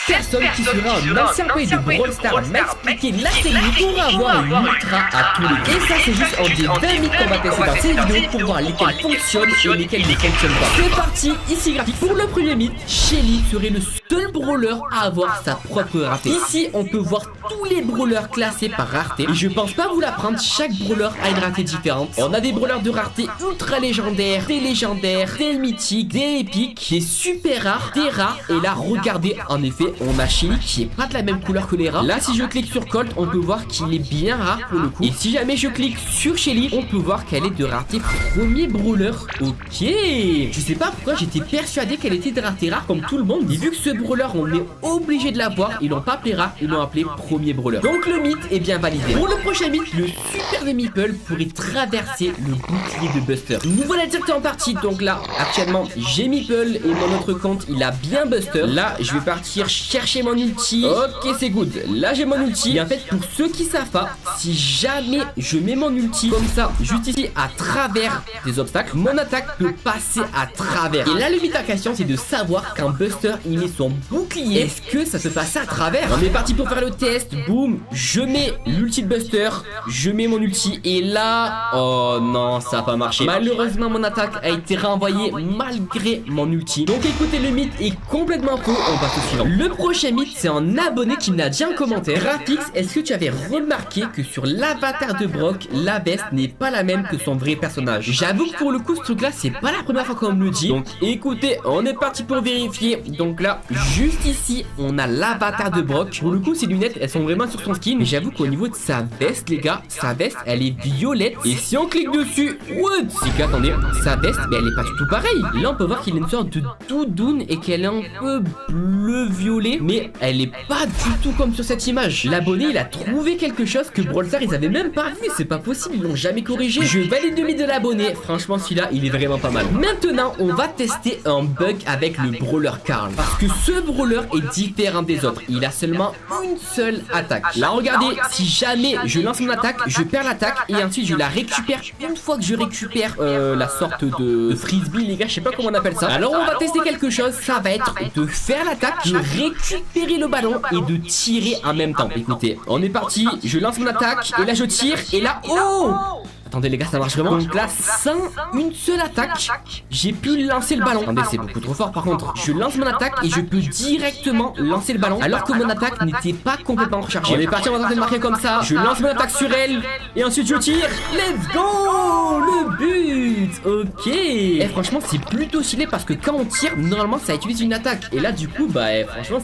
Personne qui sera un ancien employé de Brawl Stars m'a expliqué la technique pour avoir une ultra à tous les cas. Et ça c'est juste en des 20 minutes qu'on va tester dans cette vidéo pour voir lesquels fonctionnent et lesquels ne fonctionnent pas. C'est parti, ici graphique. Pour le premier mythe, Shelly serait le seul brawler à avoir sa propre rareté. Ici on peut voir tous les brawlers classés par rareté. Et je pense pas vous l'apprendre, chaque brawler a une rareté différente. On a des brawlers de rareté ultra légendaires, des légendaires, des mythiques, des épiques, des super rares, des rares. Et là regardez, en effet on a Shelly qui est pas de la même couleur que les rares. Là si je clique sur Colt, on peut voir qu'il est bien rare pour le coup. Et si jamais je clique sur Shelly, on peut voir qu'elle est de rareté premier brawler. Ok, je sais pas pourquoi j'étais persuadé qu'elle était de rareté rare comme tout le monde. Et vu que ce brawler on est obligé de l'avoir, ils l'ont pas appelé rare, ils l'ont appelé premier brawler. Donc le mythe est bien validé. Pour le prochain mythe, le super de Meeple pourrait traverser le bouclier de Buster. Nous voilà directement parti. Donc là actuellement j'ai Meeple et mon autre compte il a bien Buster. Là je vais partir chercher mon ulti. Ok c'est good, là j'ai mon ulti. Et en fait pour ceux qui savent pas, si jamais je mets mon ulti comme ça juste ici à travers des obstacles, mon attaque peut passer à travers. Et là le mythe en question c'est de savoir quand Buster il met son bouclier, est-ce que ça peut passer à travers? On est parti pour faire le test. Boum, je mets l'ulti de Buster, je mets mon ulti et là, oh non ça a pas marché. Malheureusement mon attaque a été renvoyée malgré mon ulti. Donc écoutez, le mythe est complètement faux. On passe au suivant. Le prochain mythe c'est un abonné qui me l'a dit en commentaire. Rafix, est-ce que tu avais remarqué que sur l'avatar de Brock, la veste n'est pas la même que son vrai personnage? J'avoue que pour le coup ce truc là c'est pas la première fois qu'on me le dit. Donc écoutez, on est parti pour vérifier. Donc là juste ici on a l'avatar de Brock. Pour le coup ces lunettes elles sont vraiment sur son skin. Mais j'avoue qu'au niveau de sa veste les gars, sa veste elle est violette. Et si on clique dessus, what? C'est qu'attendez, sa veste mais elle est pas du tout pareille. Là on peut voir qu'il a une sorte de doudoune et qu'elle est un peu bleu violet. Mais elle est pas du tout comme sur cette image. L'abonné il a trouvé quelque chose que Brawl Stars ils avaient même pas vu. C'est pas possible, ils l'ont jamais corrigé. Je valide le mythe de l'abonné. Franchement celui-là il est vraiment pas mal. Maintenant on va tester un bug avec le brawler Carl. Parce que ce brawler est différent des autres. Il a seulement une seule attaque. Là regardez, si jamais je lance mon attaque, je perds l'attaque et ensuite je la récupère. Une fois que je récupère la sorte de frisbee les gars, je sais pas comment on appelle ça. Alors on va tester quelque chose, ça va être de faire l'attaque, de récupérer le ballon et de tirer en même temps. Écoutez, on est parti, je lance mon attaque et là je tire et là, oh! Attendez les gars, ça marche vraiment. Donc là, sans une seule attaque, j'ai pu lancer le ballon. Attendez, c'est beaucoup trop fort par contre. Je lance mon attaque et je peux directement lancer le ballon alors que mon attaque n'était pas complètement rechargée. On est parti, on va tenter de marquer comme ça. Je lance mon attaque sur elle et ensuite je tire. Let's go! Le but! Ok. Et franchement, c'est plutôt stylé parce que quand on tire, normalement ça utilise une attaque. Et là, du coup, bah franchement,